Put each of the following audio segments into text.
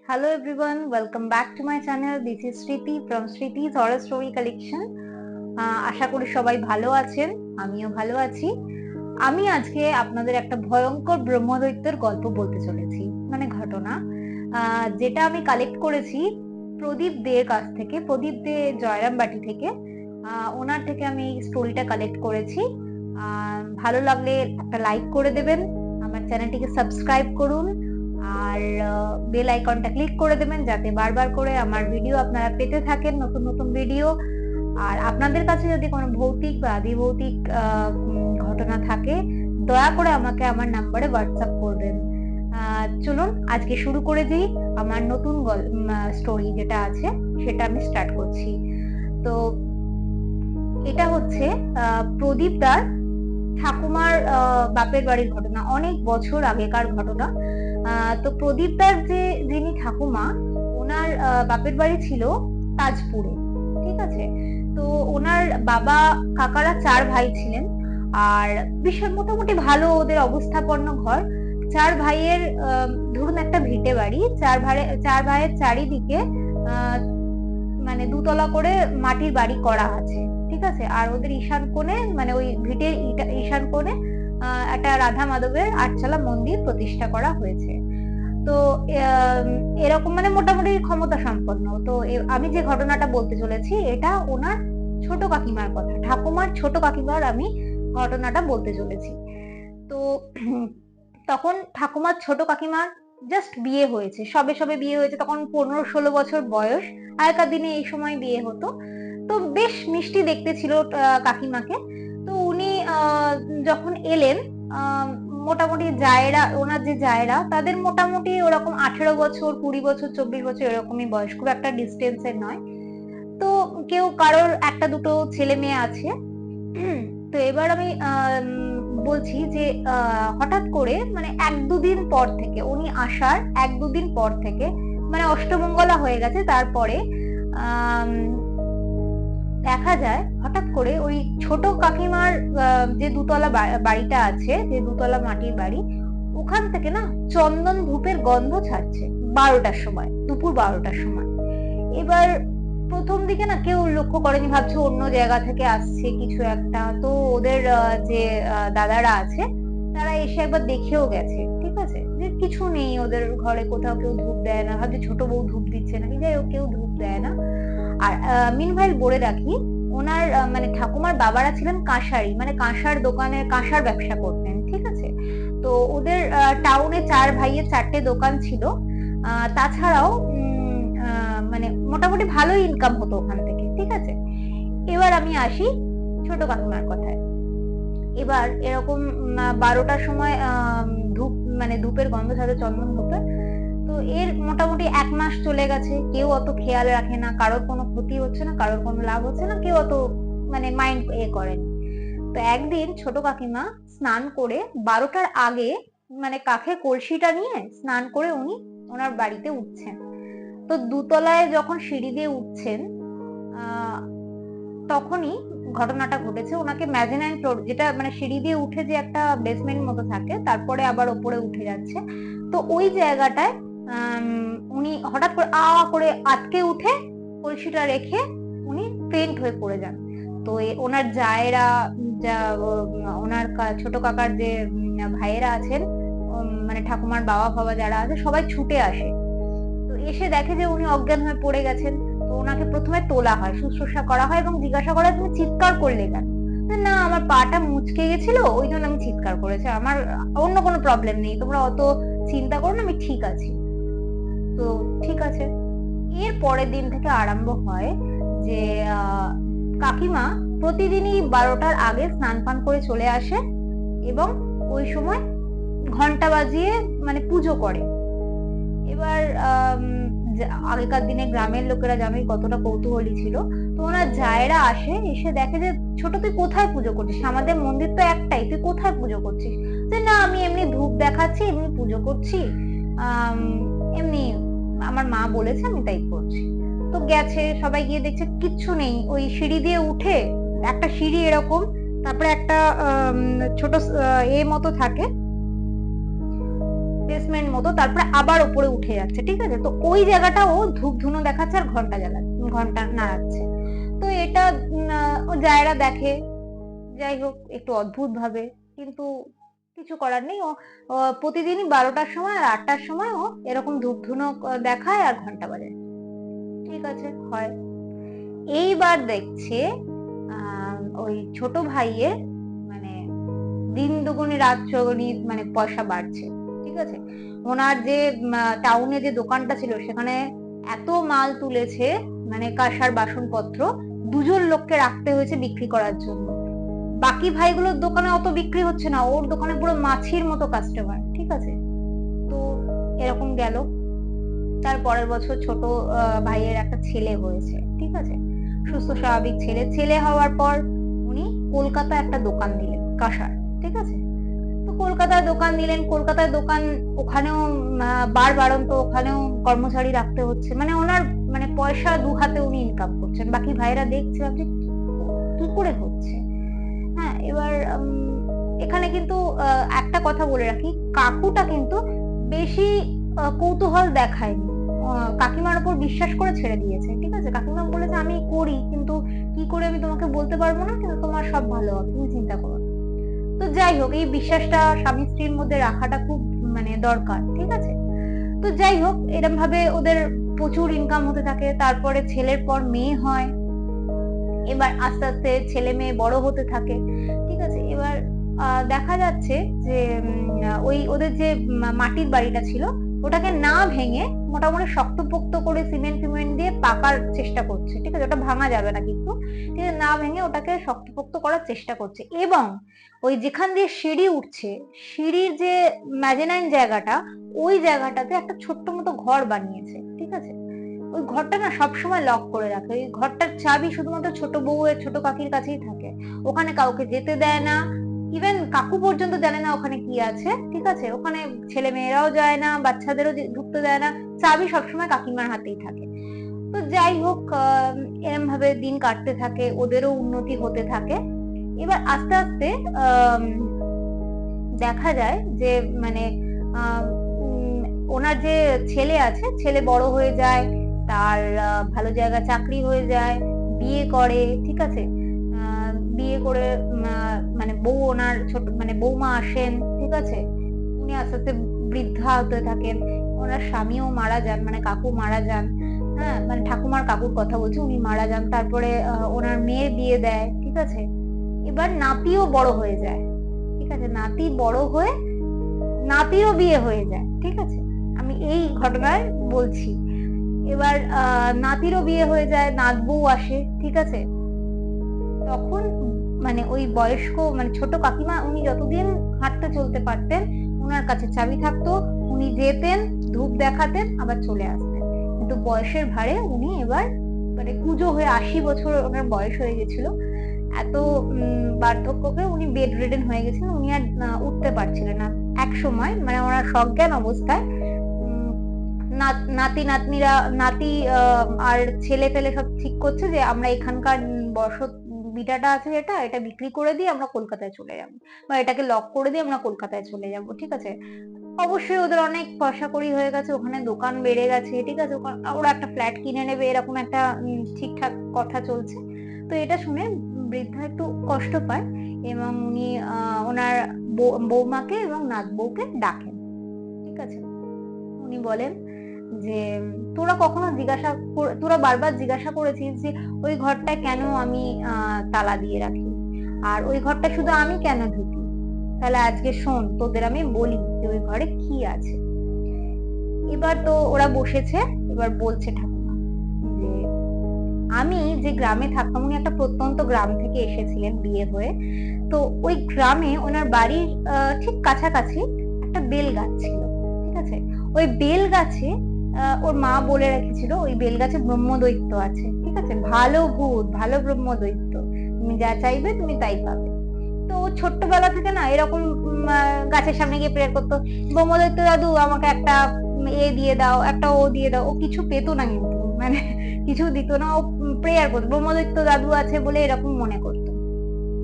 Hello everyone, welcome back to my channel. This is Shriti from Shriti's Horror Story Collection. আশা করি সবাই ভালো আছেন, আমিও ভালো আছি। আমি আজকে আপনাদের একটা ভয়ঙ্কর ব্রহ্মদৈত্যের গল্প বলতে চলেছি, মানে ঘটনা, যেটা আমি কালেক্ট করেছি প্রদীপ দের কাছ থেকে, প্রদীপ দে জয়রামবাটি থেকে। ওনার থেকে আমি এই স্টোরিটা কালেক্ট করেছি। ভালো লাগলে একটা লাইক করে দেবেন, আমার চ্যানেলটিকে সাবস্ক্রাইব করুন, আর বেল আইকনটা ক্লিক করে দেবেন যাতে বারবার করে আমার ভিডিও আপনারা পেতে থাকেন, নতুন নতুন ভিডিও। আর আপনাদের কাছে যদি কোনো ভৌতিক বা আদিভৌতিক ঘটনা থাকে, দয়া করে আমাকে আমার নাম্বারে হোয়াটসঅ্যাপ করবেন। চলুন আজকে শুরু করে দিই। আমার নতুন স্টোরি যেটা আছে সেটা আমি স্টার্ট করছি। তো এটা হচ্ছে প্রদীপ দার ঠাকুমার বাপের বাড়ির ঘটনা, অনেক বছর আগেকার ঘটনা। তো প্রদীপ দার যিনি ঠাকুমা, ওনার বাপের বাড়ি ছিল তাজপুরে, ঠিক আছে। তো ওনার বাবা কাকারা 4 ভাই ছিলেন, আর ভীষণ মোটামুটি ভালো ওদের অবস্থাপন্ন ঘর। 4 ভাইয়ের ধরুন একটা ভিটে বাড়ি, 4 ভাইয়ের চারিদিকে মানে 2 তলা করে মাটির বাড়ি করা আছে, ঠিক আছে। আর ওদের ঈশান কোণে, মানে ওই ভিটের ঈশান কোণে একটা রাধা মাধবের 8চালা মন্দির প্রতিষ্ঠা করা হয়েছে। তো এরকম মানে মোটামুটি ক্ষমতা সম্পন্ন। তো আমি যে ঘটনাটা বলতে চলেছি এটা ওনার ছোট কাকিমার কথা, ঠাকুমার ছোট কাকিমার আমি ঘটনাটা বলতে চলেছি। তো তখন ঠাকুমার ছোট কাকিমার জাস্ট বিয়ে হয়েছে, সবে সবে বিয়ে হয়েছে, তখন 15-16 বছর বয়স। আগেকার দিনে এই সময় বিয়ে হতো। তো বেশ মিষ্টি দেখতে ছিল কাকিমাকে। তো উনি যখন এলেন, মোটামুটি জায়েরা, ওনার যে জায়েরা, তাদের মোটামুটি ওরকম 18 বছর, 20 বছর, 24 বছর এরকমই বয়স, খুব একটা ডিস্টেন্সের নয়। তো কেউ কারোর একটা দুটো ছেলে মেয়ে আছে। তো এবার আমি বলছি যে হঠাৎ করে মানে 1-2 দিন পর থেকে, উনি আসার 1-2 দিন পর থেকে, মানে অষ্টমঙ্গলা হয়ে গেছে, তারপরে দেখা যায় হঠাৎ করে ওই ছোট কাকিমার যে 2তলা বাড়িটা আছে, যে 2তলা মাটির বাড়ি, ওখান থেকে না চন্দন ধূপের গন্ধ ছাড়ছে 12টার সময়, দুপুর 12টার সময়। এবার প্রথম দিকে না কেউ লক্ষ্য করেনি, ভাবছে অন্য জায়গা থেকে আসছে কিছু একটা। তো ওদের যে দাদারা আছে, তারা এসে একবার দেখেও গেছে, ঠিক আছে, যে কিছু নেই ওদের ঘরে, কোথাও কেউ ধূপ দেয় না, ভাবছে ছোট বউ ধূপ দিচ্ছে নাকি, যাই হোক কেউ ধূপ দেয় না। আর মিনভাইল বলে রাখি, ওনার মানে ঠাকুমার বাবারা ছিলেন কাঁসারি, মানে কাঁসার দোকানে কাঁসার ব্যবসা করতেন, ঠিক আছে। তো ওদের টাউনে 4 ভাইয়ের 4টে দোকান ছিল। তাছাড়াও মানে মোটামুটি ভালো ইনকাম হতো ওখান থেকে, ঠিক আছে। এবার আমি আসি ছোট কাকিমার কথায়। এবার এরকম 12টার সময় ধূপ, মানে ধূপের গন্ধ ছাড়ে, চন্দন ধূপের। তো এর মোটামুটি 1 মাস চলে গেছে, কেউ অত খেয়াল রাখে না, কারোর কোনো ক্ষতি হচ্ছে না, কারোর কোনো লাভ হচ্ছে না, কেউ অত মানে মাইন্ড করেনি। তো একদিন ছোট কাকিমা স্নান করে 12টার আগে, মানে কাঁখে কলসিটা নিয়ে স্নান করে উনি ওনার বাড়িতে উঠছেন। তো 2তলায় যখন সিঁড়ি দিয়ে উঠছেন, তখনই ঘটনাটা ঘটেছে। ওনাকে ম্যাজেনাইন ফ্লোর, যেটা মানে সিঁড়ি দিয়ে উঠে যে একটা বেসমেন্ট মতো থাকে, তারপরে আবার ওপরে উঠে যাচ্ছে, তো ওই জায়গাটায় উনি হঠাৎ করে করে আটকে উঠে কলসিটা রেখে উনি ফেন্ট হয়ে পড়ে যান। তো ওনার জায়েরা, যা ওনার ছোট কাকার যে ভাইয়েরা আছেন, মানে ঠাকুমার বাবা ফাবা যারা আছে, সবাই ছুটে আসে। তো এসে দেখে যে উনি অজ্ঞান হয়ে পড়ে গেছেন। তো ওনাকে প্রথমে তোলা হয়, শুশ্রূষা করা হয় এবং জিজ্ঞাসা করা হয় তুমি চিৎকার করলে কেন? না, আমার পাটা মুচকে গেছিল, ওই জন্য আমি চিৎকার করেছি, আমার অন্য কোনো প্রবলেম নেই, তোমরা অত চিন্তা করো না, আমি ঠিক আছি। তো ঠিক আছে। এর পরের দিন থেকে আরম্ভ হয় যে কাকিমা প্রতিদিনই 12টার আগে স্নান পান করে চলে আসে এবং ওই সময় ঘন্টা বাজিয়ে মানে পুজো করে। এবার আগেকার দিনে গ্রামের লোকেরা জানোই কতটা কৌতূহলী ছিল। তো ওনার জায়েরা আসে, এসে দেখে যে ছোট তুই কোথায় পুজো করছিস, আমাদের মন্দির তো একটাই, তুই কোথায় পুজো করছিস? যে না, আমি এমনি ধূপ দেখাচ্ছি, এমনি পুজো করছি, এমনি আমার মা বলেছে আমি তাই করছি। তো গেছে, সবাই গিয়ে দেখছে কিচ্ছু নেই। ওই সিঁড়ি দিয়ে উঠে, একটা সিঁড়ি এরকম, তারপরে একটা ছোট মতো থাকে, বেসমেন্ট মতো, তারপরে আবার উপরে উঠে যাচ্ছে, ঠিক আছে। তো ওই জায়গাটা ও ধূপ ধুনো দেখাচ্ছে আর ঘন্টা নাড়াচ্ছে। তো এটা ও জায়রা দেখে, যাই হোক একটু অদ্ভুত ভাবে, কিন্তু কিছু করার নেই। ও প্রতিদিনই 12টার সময় আর 8টার সময় ও এরকম ধূপ ধুনো দেখায় আর ঘন্টা বাজায়। ঠিক আছে, হয়। এইবার দেখছে ওই ছোট ভাইয়ের মানে দিন দুগুনি রাত চৌগুনি মানে পয়সা বাড়ছে, ঠিক আছে। ওনার যে টাউনে যে দোকানটা ছিল সেখানে এত মাল তুলেছে, মানে কাঁসার বাসনপত্র, 2জন লোককে রাখতে হয়েছে বিক্রি করার জন্য। বাকি ভাইগুলোর দোকানে অত বিক্রি হচ্ছে না, ওর দোকানে পুরো মাছির মতো কাস্টমার, ঠিক আছে। তো এরকম গেল। তার পরের বছর ছোট ভাইয়ের একটা ছেলে হয়েছে, ঠিক আছে, সুস্থ স্বাভাবিক ছেলে। ছেলে হওয়ার পর উনি কলকাতায় একটা দোকান দিলেন কাঁসার, ঠিক আছে। তো কলকাতায় দোকান দিলেন, কলকাতায় দোকান, ওখানেও বার বাড়ন্ত, ওখানেও কর্মচারী রাখতে হচ্ছে, মানে ওনার মানে পয়সা 2 হাতে উনি ইনকাম করছেন। বাকি ভাইরা দেখছে, ভাবছে কি করে হচ্ছে। হ্যাঁ, এবার এখানে কিন্তু একটা কথা বলে রাখি, কাকুটা কিন্তু বেশি কৌতূহল দেখায়নি, কাকিমার উপর বিশ্বাস করে ছেড়ে দিয়েছে, ঠিক আছে। কাকিমা বলেছে আমি করি, কিন্তু কি করে আমি তোমাকে বলতে পারবো না, কিন্তু তোমার সব ভালো হবে, তুমি চিন্তা করো না। তো যাই হোক, এই বিশ্বাসটা স্বামী স্ত্রীর মধ্যে রাখাটা খুব মানে দরকার, ঠিক আছে। তো যাই হোক, এরকম ভাবে ওদের প্রচুর ইনকাম হতে থাকে। তারপরে ছেলের পর মেয়ে হয়, এবার আস্তে আস্তে ছেলে মেয়ে বড় হতে থাকে, ঠিক আছে। এবার দেখা যাচ্ছে যে ওই ওদের যে মাটির বাড়িটা ছিল ওটাকে না ভেঙে মোটামুটি শক্তপোক্ত করে সিমেন্ট ফিমেন্ট দিয়ে পাকার চেষ্টা করছে, ঠিক আছে। ওটা ভাঙা যাবে না কিন্তু, ঠিক আছে, না ভেঙে ওটাকে শক্তপোক্ত করার চেষ্টা করছে। এবং ওই যেখান দিয়ে সিঁড়ি উঠছে, সিঁড়ির যে ম্যাজেনাইন জায়গাটা, ওই জায়গাটাতে একটা ছোট্ট মতো ঘর বানিয়েছে, ঠিক আছে। ওই ঘরটা না সবসময় লক করে রাখে, ওই ঘরটার চাবি শুধুমাত্র ছোট বউয়ের, ছোট কাকির কাছেই থাকে। ওখানে কাউকে যেতে দেয় না, ইভেন কাকু পর্যন্ত জানে না ওখানে কি আছে, ঠিক আছে। ওখানে ছেলে মেয়েরাও যায় না, বাচ্চাদেরও ঢুকতে দেয় না, চাবি সবসময় কাকিমার হাতেই থাকে। তো যাই হোক, এরম ভাবে দিন কাটতে থাকে, ওদেরও উন্নতি হতে থাকে। এবার আস্তে আস্তে দেখা যায় যে মানে ওনার যে ছেলে আছে, ছেলে বড় হয়ে যায়, তার ভালো জায়গা চাকরি হয়ে যায়, বিয়ে করে, ঠিক আছে। বিয়ে করে মানে বউ, ওনার ছোট মানে বৌমা আসেন, ঠিক আছে। উনি আস্তে আস্তে বৃদ্ধা হতে থাকেন। ওনার স্বামীও মারা যান, মানে কাকু মারা যান, হ্যাঁ, মানে ঠাকুমার কাকুর কথা বলছি, উনি মারা যান। তারপরে ওনার মেয়ের বিয়ে দেয়, ঠিক আছে। এবার নাতিও বড় হয়ে যায়, ঠিক আছে। নাতি বড় হয়ে নাতিরও বিয়ে হয়ে যায়, ঠিক আছে। আমি এই ঘটনায় বলছি। এবার নাতিরও বিয়ে হয়ে যায়, নাত বউ আসে, ঠিক আছে। তখন মানে ওই বয়স্ক মানে ছোট কাকিমা, উনি যতদিন হাঁটতে চলতে পারতেন, ওনার কাছে চাবি থাকতো, উনি যেতেন, ধূপ দেখাতেন, আবার চলে আসতেন। কিন্তু বয়সের ভারে উনি এবার মানে কুঁজো হয়ে 80 বছর ওনার বয়স হয়ে গেছিল। এত বার্ধক্যকে উনি বেড রিডেন হয়ে গেছেন, উনি আর উঠতে পারছিলেন না। এক সময় মানে ওনার সজ্ঞান অবস্থায় নাতি নাতনিরা, নাতি আর ছেলে পেলে সব ঠিক করছে যে আমরা এখানকার বসত ভিটাটা আছে যেটা, এটা বিক্রি করে দিয়ে আমরা কলকাতায় চলে যাবো, বা এটাকে লক করে দিয়ে আমরা কলকাতায় চলে যাব, ঠিক আছে। অবশ্যই ওদের অনেক পয়সা কড়ি হয়ে গেছে, ওখানে দোকান বেড়ে গেছে, ঠিক আছে। ওরা একটা ফ্ল্যাট কিনে নেবে, এরকম একটা ঠিকঠাক কথা চলছে। তো এটা শুনে বৃদ্ধা একটু কষ্ট পায়, এবং উনি ওনার বৌমাকে এবং নাত বউকে ডাকেন, ঠিক আছে। উনি বলেন যে তোরা বারবার জিজ্ঞাসা করেছিস যে ওই ঘরটায় কেন আমি তালা দিয়ে রাখি, আর ওই ঘরটা শুধু আমি কেন ঢুকি, তাহলে আজকে শোন, তোদের আমি বলি যে ওই ঘরে কি আছে। এবার তো ওরা বসেছে, এবার বলছে ঠাকুমা যে আমি যে গ্রামে থাকতাম, উনি একটা প্রত্যন্ত গ্রাম থেকে এসেছিলেন বিয়ে হয়ে। তো ওই গ্রামে ওনার বাড়ির ঠিক কাছাকাছি একটা বেল গাছ ছিল, ঠিক আছে। ওই বেল গাছে ওর মা বলে রেখেছিল ওই বেল গাছে ব্রহ্মদৈত্য আছে, ঠিক আছে, ভালো ভূত, ভালো ব্রহ্মদৈত্য, তুমি যা চাইবে তুমি তাই পাবে। তো ও ছোট্টবেলা থেকে না এরকম গাছের সামনে গিয়ে প্রেয়ার করতো, ব্রহ্মদৈত্য দাদু আমাকে একটা এ দিয়ে দাও, একটা ও দিয়ে দাও। ও কিছু পেতো না কিন্তু, মানে কিছু দিত না, ও প্রেয়ার করতো, ব্রহ্মদৈত্য দাদু আছে বলে এরকম মনে করতো।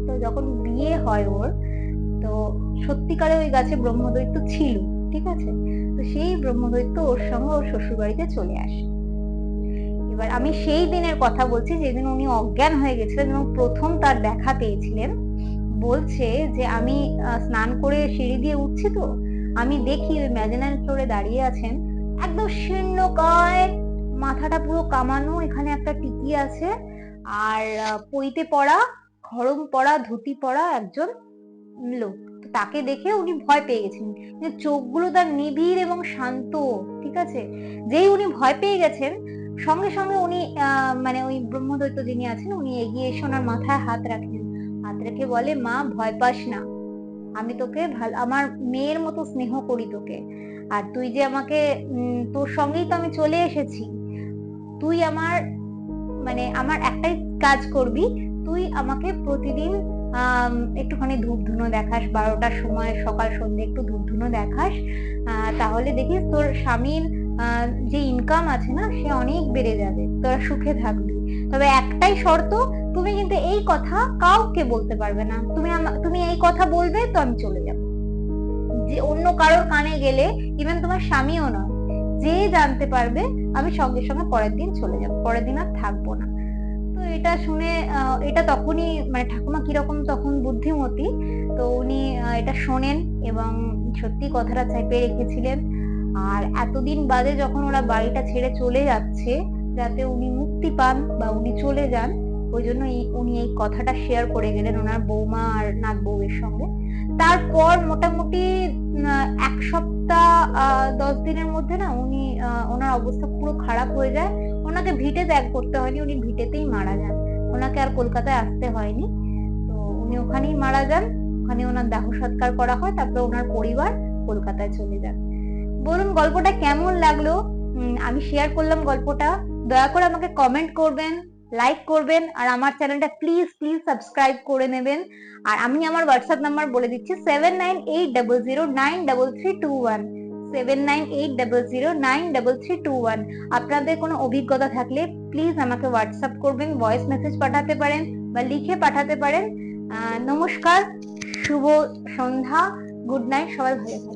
তো যখন বিয়ে হয় ওর, তো সত্যিকারে ওই গাছে ব্রহ্মদৈত্য ছিল, ঠিক আছে। তো সেই ব্রহ্মদৈত্য ওর সঙ্গে ওর শ্বশুর বাড়িতে চলে আসে। এবার আমি সেই দিনের কথা বলছি যেদিন উনি অজ্ঞান হয়ে গেছিলেন এবং প্রথম তার দেখা পেয়েছিলেন। বলছে যে আমি স্নান করে সিঁড়ি দিয়ে উঠছি, তো আমি দেখি ওই মেজানাইন ফ্লোরে দাঁড়িয়ে আছেন একদম শীর্ণকায়, মাথাটা পুরো কামানো, এখানে একটা টিকি আছে, আর পইতে পড়া, খড়ম পড়া, ধুতি পড়া একজন লোক। তাকে দেখে উনি ভয় পেয়ে গেছেন। চোখগুলো তার নিবিড় এবং শান্ত, ঠিক আছে। যেই উনি ভয় পেয়ে গেছেন, সঙ্গে সঙ্গে উনি মানে ওই ব্রহ্মদৈত্য যিনি আছেন উনি এগিয়ে এসে ওনার মাথায় হাত রাখলেন। হাত রেখে বলে, মা ভয় পাস না, আমি তোকে আমার মেয়ের মতো স্নেহ করি তোকে। আর তুই যে আমাকে তোর সঙ্গেই তো আমি চলে এসেছি, তুই আমার মানে আমার একটাই কাজ করবি, তুই আমাকে প্রতিদিন একটুখানি ধূপ ধুনো দেখাস, 12টার সময় সকাল সন্ধ্যে একটু ধূপ ধুনো দেখাস, তাহলে দেখিস তোর স্বামীর যে ইনকাম আছে না সে অনেক বেড়ে যাবে, তোরা সুখে থাকবি। তবে একটাই শর্ত, তুমি কিন্তু এই কথা কাউকে বলতে পারবে না, তুমি এই কথা বলবে তো আমি চলে যাব। যে অন্য কারোর কানে গেলে, ইভেন তোমার স্বামীও নয়, যে জানতে পারবে আমি সঙ্গে সঙ্গে পরের দিন চলে যাব, পরের দিন আর থাকবো না। তো এটা শুনে এটা তখনই মানে ঠাকুমা কিরকম তখন বুদ্ধিমতী, তো উনি এটা শোনেন এবং সত্যি কথাটা চেপে রেখেছিলেন। আর এতদিন বাদে যখন ওরা বাড়িটা ছেড়ে চলে যাচ্ছে, যাতে উনি মুক্তি পান বা উনি চলে যান, ওই জন্য উনি এই কথাটা শেয়ার করে গেলেন ওনার বৌমা আর নাত বউয়ের সঙ্গে। তারপর মোটামুটি 1 সপ্তাহ 10 দিনের মধ্যে না উনি ওনার অবস্থা পুরো খারাপ হয়ে যায়। ওনাকে ভিটে ত্যাগ করতে হয়নি, উনি ভিটেতেই মারা যান, ওনাকে আর কলকাতায় আসতে হয়নি। তো উনি ওখানেই মারা যান, ওখানে ওনার দাহ সৎকার করা হয়, তারপরে ওনার পরিবার কলকাতায় চলে যান। বলুন গল্পটা কেমন লাগলো? আমি শেয়ার করলাম গল্পটা, দয়া করে আমাকে কমেন্ট করবেন, লাইক করবেন, আর আমার চ্যানেলটা প্লিজ প্লিজ সাবস্ক্রাইব করে নেবেন। আর আমি আমার হোয়াটসঅ্যাপ নাম্বার বলে দিচ্ছি 7980093321, 7980093321। আপনাদের কোনো অভিজ্ঞতা থাকলে প্লিজ আমাকে হোয়াটসঅ্যাপ করবেন, ভয়েস মেসেজ পাঠাতে পারেন বা লিখে পাঠাতে পারেন। নমস্কার, শুভ সন্ধ্যা, গুড নাইট, সবাই ভালো থাকবেন।